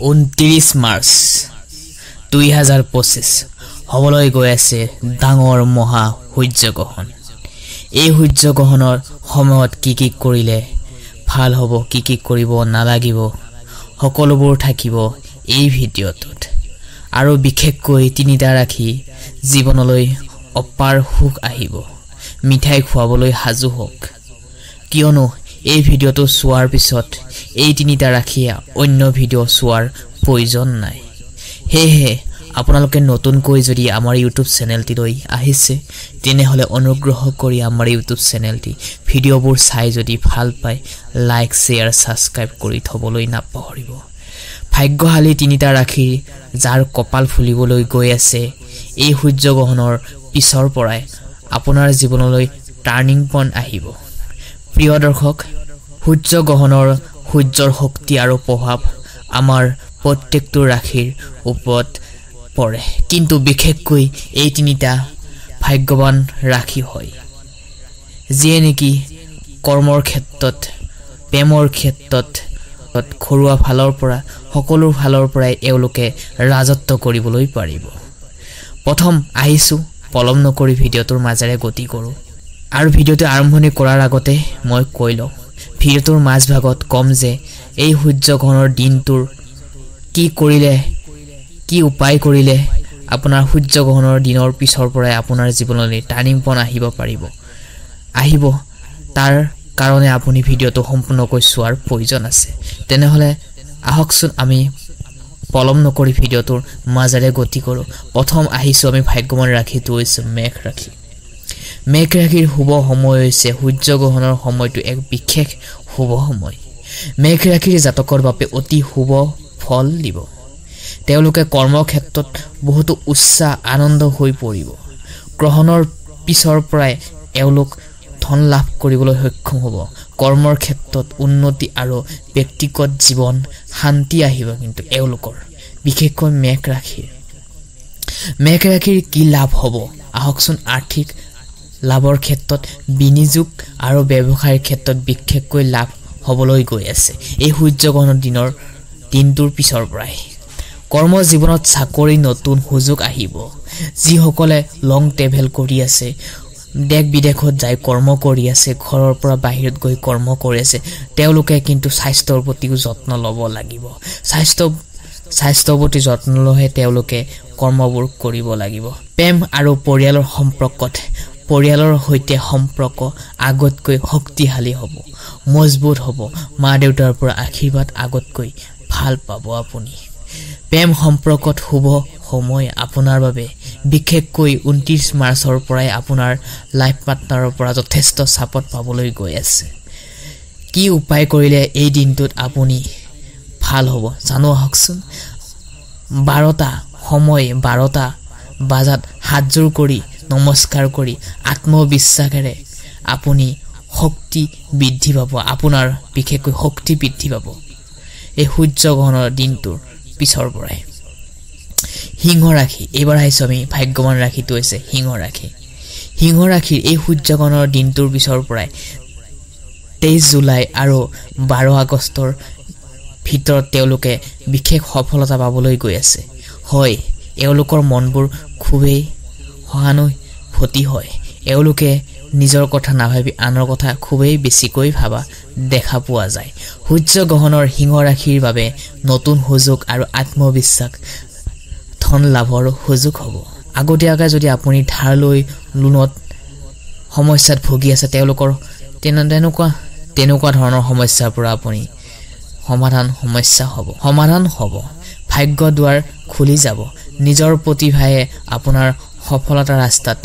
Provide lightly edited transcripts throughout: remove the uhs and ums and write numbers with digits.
29 March 2025 হবলৈ গৈ আছে ডাঙৰ মহা সূৰ্যগ্ৰহণ। এই সূৰ্যগ্ৰহণৰ সময়ত কি কৰিলে ভাল হ'ব, কি কৰিব নালাগিব, সকলোবোৰ থাকিব এই ভিডিঅ'টোত। আৰু বিশেষকৈ তিনিটা ৰাখি জীৱনলৈ অপাৰ সুখ আহিব। মিঠাই খুৱাবলৈ সাজু হওক, কিয়নো এই ভিডিঅ'টো চোৱাৰ পিছত এই তিনিটা ৰাখিয়ে অন্য ভিডিঅ' চোৱাৰ প্ৰয়োজন নাই। সেয়েহে আপোনালোকে নতুনকৈ যদি আমাৰ ইউটিউব চেনেলটিলৈ আহিছে তেনেহলে অনুগ্ৰহ কৰি আমাৰ ইউটিউব চেনেলটি ভিডিঅ'বোৰ চাই যদি ভাল পায় লাইক শ্বেয়াৰ সাবস্ক্ৰাইব কৰি থবলৈ নাপাহৰিব। ভাগ্যশালী তিনিটা ৰাখি যাৰ কপাল ফুলিবলৈ গৈ আছে এই সূৰ্যগ্ৰহণৰ পিছৰ পৰাই আপোনাৰ জীৱনলৈ টাৰ্নিং পইণ্ট আহিব। প্ৰিয় দৰ্শক, সূৰ্যগ্ৰহণৰ সূৰ্যৰ শক্তি আৰু প্ৰভাৱ আমাৰ প্ৰত্যেকটো ৰাশিৰ ওপৰত পৰে, কিন্তু বিশেষকৈ এই তিনিটা ভাগ্যৱান ৰাশি হয় যিয়ে নেকি কৰ্মৰ ক্ষেত্ৰত, প্ৰেমৰ ক্ষেত্ৰত, ঘৰুৱা ফালৰ পৰা সকলো ফালৰ পৰাই এওঁলোকে ৰাজত্ব কৰিবলৈ পাৰিব। প্ৰথম আহিছোঁ, পলম নকৰি ভিডিঅ'টোৰ মাজেৰে গতি কৰোঁ। আৰু ভিডিঅ'টো আৰম্ভণি কৰাৰ আগতে মই কৈ লওঁ, ভিডিঅ'টোৰ মাজভাগত কম যে এই সূৰ্যগ্ৰহণৰ দিনটোৰ কি কৰিলে, কি উপায় কৰিলে আপোনাৰ সূৰ্যগ্ৰহণৰ দিনৰ পিছৰ পৰাই আপোনাৰ জীৱনলৈ টাৰ্নিং পইণ্ট আহিব। তাৰ কাৰণে আপুনি ভিডিঅ'টো সম্পূৰ্ণকৈ চোৱাৰ প্ৰয়োজন আছে। তেনেহ'লে আহকচোন আমি পলম নকৰি ভিডিঅ'টোৰ মাজেৰে গতি কৰোঁ। প্ৰথম আহিছোঁ আমি ভাগ্যৱান ৰাশিটো হৈছে মেঘ ৰাশি। মেঘ ৰাশিৰ শুভ সময় হৈছে সূৰ্যগ্ৰহণৰ সময়টো এক বিশেষ শুভ সময়। মেঘ ৰাশিৰ জাতকৰ বাবে অতি শুভ ফল দিব। তেওঁলোকে কৰ্মক্ষেত্ৰত বহুতো উৎসাহ আনন্দ হৈ পৰিব। গ্ৰহণৰ পিছৰ পৰাই এওঁলোক ধন লাভ কৰিবলৈ সক্ষম হ'ব। কৰ্মৰ ক্ষেত্ৰত উন্নতি আৰু ব্যক্তিগত জীৱন শান্তি আহিব। কিন্তু এওঁলোকৰ বিশেষকৈ মেঘ ৰাশিৰ কি লাভ হ'ব আহকচোন। আৰ্থিক লাভৰ ক্ষেত্ৰত বিনিয়োগ আৰু ব্যৱসায়ৰ ক্ষেত্ৰত বিশেষকৈ লাভ হ'বলৈ গৈ আছে এই সূৰ্যগ্ৰহণৰ দিনটোৰ পিছৰ পৰাই। কৰ্ম জীৱনত চাকৰি নতুন সুযোগ আহিব। যিসকলে লং ট্ৰেভেল কৰি আছে, দেশ বিদেশত যাই কৰ্ম কৰি আছে, ঘৰৰ পৰা বাহিৰত গৈ কৰ্ম কৰি আছে, তেওঁলোকে কিন্তু স্বাস্থ্যৰ প্ৰতিও যত্ন ল'ব লাগিব। স্বাস্থ্যৰ প্ৰতি যত্ন লৈহে তেওঁলোকে কৰ্মবোৰ কৰিব লাগিব। প্ৰেম আৰু পৰিয়ালৰ সৈতে সম্পৰ্ক আগতকৈ শক্তিশালী হ'ব, মজবুত হ'ব। মা দেউতাৰ পৰা আশীৰ্বাদ আগতকৈ ভাল পাব আপুনি। প্ৰেম সম্পৰ্কত শুভ সময় আপোনাৰ বাবে। বিশেষকৈ 29 মাৰ্চৰ পৰাই আপোনাৰ লাইফ পাৰ্টনাৰৰ পৰা যথেষ্ট ছাপোৰ্ট পাবলৈ গৈ আছে। কি উপায় কৰিলে এই দিনটোত আপুনি ভাল হ'ব জানো আহকচোন। 12টা বজাত হাতযোৰ কৰি নমস্কাৰ কৰি আত্মবিশ্বাসেৰে আপুনি শক্তি বৃদ্ধি পাব। আপোনাৰ বিশেষকৈ শক্তি বৃদ্ধি পাব এই সূৰ্যগ্ৰহণৰ দিনটোৰ পিছৰ পৰাই। সিংহ ৰাশি, এইবাৰ আহিছোঁ আমি ভাগ্যৱান ৰাশিটো হৈছে সিংহ ৰাশি। সিংহ ৰাশিৰ এই সূৰ্যগ্ৰহণৰ দিনটোৰ পিছৰ পৰাই 23 জুলাই আৰু 12 আগষ্টৰ ভিতৰত তেওঁলোকে বিশেষ সফলতা পাবলৈ গৈ আছে। হয়, এওঁলোকৰ মনবোৰ খুবেই সহানুভূতি হয়। এওঁলোকে নিজৰ কথা নাভাবি আনৰ কথা খুবেই বেছিকৈ ভাবা দেখা পোৱা যায়। সূৰ্যগ্ৰহণৰ সিংহ ৰাশিৰ বাবে নতুন সুযোগ আৰু আত্মবিশ্বাস, ধন লাভৰ সুযোগ হ'ব। আগতীয়াকৈ যদি আপুনি ধাৰ লৈ লোনত সমস্যাত ভুগি আছে, তেওঁলোকৰ তেনেকুৱা ধৰণৰ সমস্যাৰ পৰা আপুনি সমাধান হ'ব। ভাগ্য দুৱাৰ খুলি যাব। নিজৰ প্ৰতিভায়ে আপোনাৰ সফলতাৰ ৰাস্তাত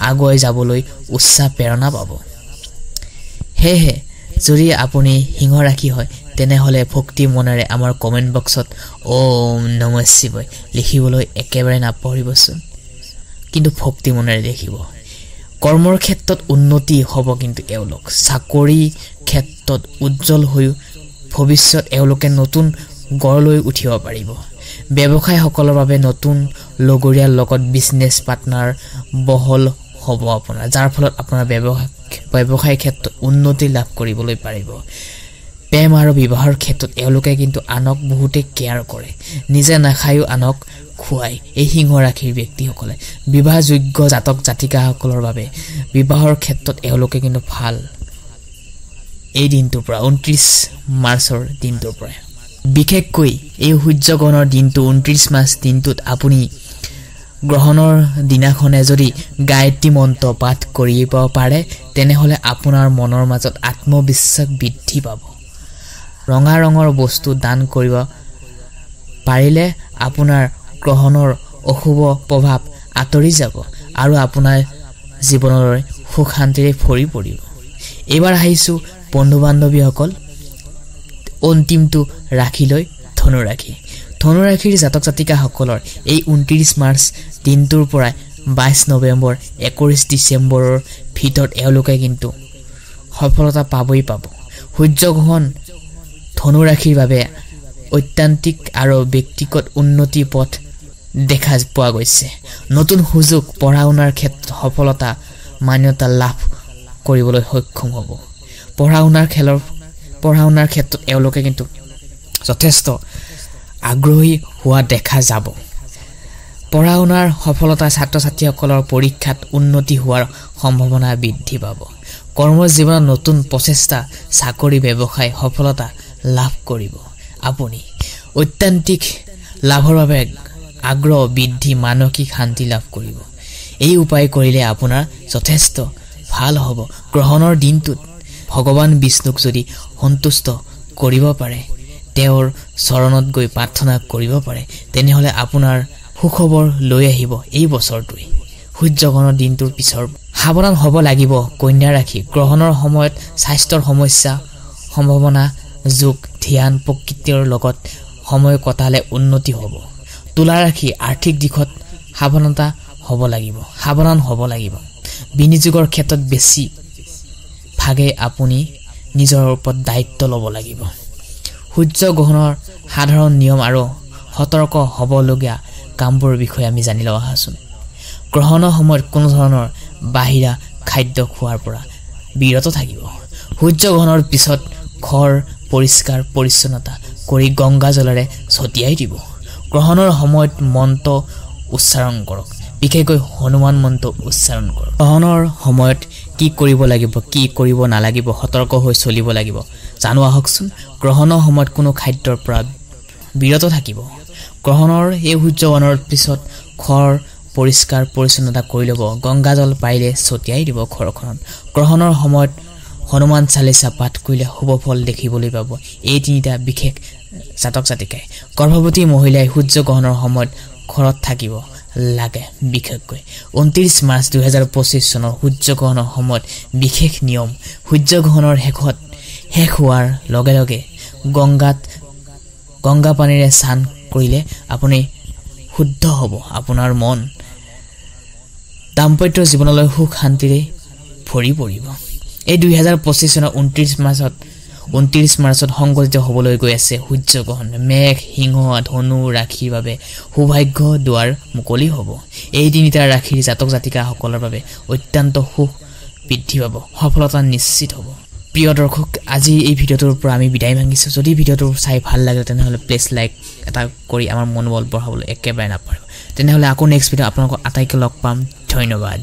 আগুৱাই যাবলৈ উৎসাহ প্ৰেৰণা পাব। সেয়েহে যদি আপুনি সিংহ ৰাশি হয় তেনেহ'লে ভক্তি মনেৰে আমাৰ কমেণ্ট বক্সত ওম নমঃ শিৱায় লিখিবলৈ একেবাৰে নাপাহৰিবচোন, কিন্তু ভক্তি মনেৰে লিখিব। কৰ্মৰ ক্ষেত্ৰত উন্নতি হ'ব, কিন্তু এওঁলোক চাকৰি ক্ষেত্ৰত উজ্জ্বল হৈ ভৱিষ্যত এওঁলোকে নতুন গঢ়লৈ উঠিব পাৰিব। ব্যৱসায়ীসকলৰ বাবে নতুন লগৰীয়াৰ লগত বিজনেছ পাৰ্টনাৰ বহল হ'ব আপোনাৰ, যাৰ ফলত আপোনাৰ ব্যৱসায় ক্ষেত্ৰত উন্নতি লাভ কৰিবলৈ পাৰিব। প্ৰেম আৰু বিবাহৰ ক্ষেত্ৰত এওঁলোকে কিন্তু আনক বহুতে কেয়াৰ কৰে নিজে নাখায়ো আনক খুৱাই এই সিংহ ৰাশিৰ ব্যক্তিসকলে বিবাহযোগ্য জাতক জাতিকাসকলৰ বাবে বিবাহৰ ক্ষেত্ৰত এওঁলোকে কিন্তু ভাল এই দিনটোৰ পৰা 29 মাৰ্চৰ দিনটোৰ পৰা বিশেষকৈ এই সূৰ্যগ্ৰহণৰ দিনটো 29 মাৰ্চ দিনটোত আপুনি গ্ৰহণৰ দিনাখনে যদি গায়ত্ৰী মন্ত্ৰ পাঠ কৰিব পাৰে তেনেহলে আপোনাৰ মনৰ মাজত আত্মবিশ্বাস বৃদ্ধি পাব ৰঙা ৰঙৰ বস্তু দান কৰিব পাৰিলে আপোনাৰ গ্ৰহণৰ অশুভ প্ৰভাৱ আঁতৰি যাব আৰু আপোনাৰ জীৱনৰ সুখ শান্তিৰে ভৰি পৰিব এবাৰ আহিছো বন্ধু বান্ধৱীসকল অন্তিমটো ৰাখিলৈ ধনু ৰাশিৰ জাতক জাতিকাসকলৰ এই 29 মাৰ্চ দিনটোৰ পৰা 22 নৱেম্বৰ 21 ডিচেম্বৰৰ ভিতৰত এওঁলোকে কিন্তু সফলতা পাব সূৰ্যগ্ৰহণ ধনু ৰাশিৰ বাবে অত্যান্তিক আৰু ব্যক্তিগত উন্নতি পথ দেখা পোৱা গৈছে নতুন সুযোগ পঢ়া-শুনাৰ ক্ষেত্ৰত সফলতা মান্যতা লাভ কৰিবলৈ সক্ষম হ'ব পঢ়া-শুনাৰ ক্ষেত্ৰত এওঁলোকে কিন্তু যথেষ্ট আগ্ৰহী হোৱা দেখা যাব পঢ়া-শুনাৰ সফলতা ছাত্ৰ-ছাত্ৰীসকলৰ পৰীক্ষাত উন্নতি হোৱাৰ সম্ভাৱনা বৃদ্ধি পাব কৰ্মজীৱনত নতুন প্ৰচেষ্টা চাকৰি ব্যৱসায় সফলতা লাভ কৰিব আপুনি অত্যান্তিক লাভৰ বাবে আগ্ৰহ বৃদ্ধি মানসিক শান্তি লাভ কৰিব এই উপায় কৰিলে আপোনাৰ যথেষ্ট ভাল হ'ব গ্ৰহণৰ দিনটোত ভগৱান বিষ্ণুক যদি সন্তুষ্ট কৰিব পাৰে তেওঁৰ চৰণত গৈ প্ৰাৰ্থনা কৰিব পাৰে তেনেহলে আপোনাৰ সুখবৰ লৈ আহিব এই বছৰটোই সূৰ্যগ্ৰহণৰ দিনটোৰ পিছৰ সাৱধান হ'ব লাগিব কন্যা ৰাশি গ্ৰহণৰ সময়ত স্বাস্থ্যৰ সমস্যা সম্ভাৱনা যোগ ধ্যান প্ৰকৃতিৰ লগত সময় কটালে উন্নতি হ'ব তুলা ৰাশি আৰ্থিক দিশত সাৱধান হ'ব লাগিব বিনিয়োগৰ ক্ষেত্ৰত বেছি ভাগে আপুনি নিজৰ ওপৰত দায়িত্ব ল'ব লাগিব সূৰ্যগ্ৰহণৰ সাধাৰণ নিয়ম আৰু সতৰ্ক হ'বলগীয়া কামবোৰৰ বিষয়ে আমি জানি লওঁ আহাচোন গ্ৰহণৰ সময়ত কোনো ধৰণৰ বাহিৰা খাদ্য খোৱাৰ পৰা বিৰত থাকিব সূৰ্যগ্ৰহণৰ পিছত ঘৰ পৰিষ্কাৰ পৰিচ্ছন্নতা কৰি গংগা জলেৰে ছটিয়াই দিব গ্ৰহণৰ সময়ত মন্ত্ৰ উচ্চাৰণ কৰক বিশেষকৈ হনুমান মন্ত্ৰ উচ্চাৰণ কৰক গ্ৰহণৰ সময়ত কি কৰিব লাগিব কি কৰিব নালাগিব সতৰ্ক হৈ চলিব লাগিব জানো আহকচোন গ্ৰহণৰ সময়ত কোনো খাদ্যৰ পৰা বিৰত থাকিব গ্ৰহণৰ এই সূৰ্যগ্ৰহণৰ পিছত ঘৰ পৰিষ্কাৰ পৰিচ্ছন্নতা কৰি ল'ব গংগা জল পাৰিলে ছটিয়াই দিব ঘৰখনত গ্ৰহণৰ সময়ত হনুমান চালিসা পাঠ কৰিলে শুভ ফল দেখিবলৈ পাব এই তিনিটা বিশেষ জাতক জাতিকাই গৰ্ভৱতী মহিলাই সূৰ্যগ্ৰহণৰ সময়ত ঘৰত থাকিব লাগে বিশেষকৈ 29 মাৰ্চ 2025 চনৰ সূৰ্যগ্ৰহণৰ সময়ত বিশেষ নিয়ম সূৰ্যগ্ৰহণৰ শেষ হোৱাৰ লগে লগে গংগা পানীৰে স্নান কৰিলে আপুনি শুদ্ধ হ'ব আপোনাৰ মন দাম্পত্য জীৱনলৈ সুখ শান্তিৰে ভৰি পৰিব এই 2025 চনৰ 29 মাৰ্চত সংগঠিত হ'বলৈ গৈ আছে সূৰ্যগ্ৰহণ মেঘ সিংহ ধনু ৰাশিৰ বাবে সৌভাগ্য দুৱাৰ মুকলি হ'ব এই তিনিটা ৰাশিৰ জাতক জাতিকাসকলৰ বাবে অত্যন্ত সুখ বৃদ্ধি পাব সফলতা নিশ্চিত হ'ব প্ৰিয় দৰ্শক আজি এই ভিডিঅ'টোৰ পৰা আমি বিদায় মাগিছো যদি ভিডিঅ'টো চাই ভাল লাগে তেনেহলে প্লিজ লাইক এটা কৰি আমাৰ মনোবল বঢ়াবলৈ একেবাৰে নাপাহৰিব তেনেহলে আকৌ নেক্সট ভিডিঅ' আপোনালোকক আটাইকে লগ পাম ধন্যবাদ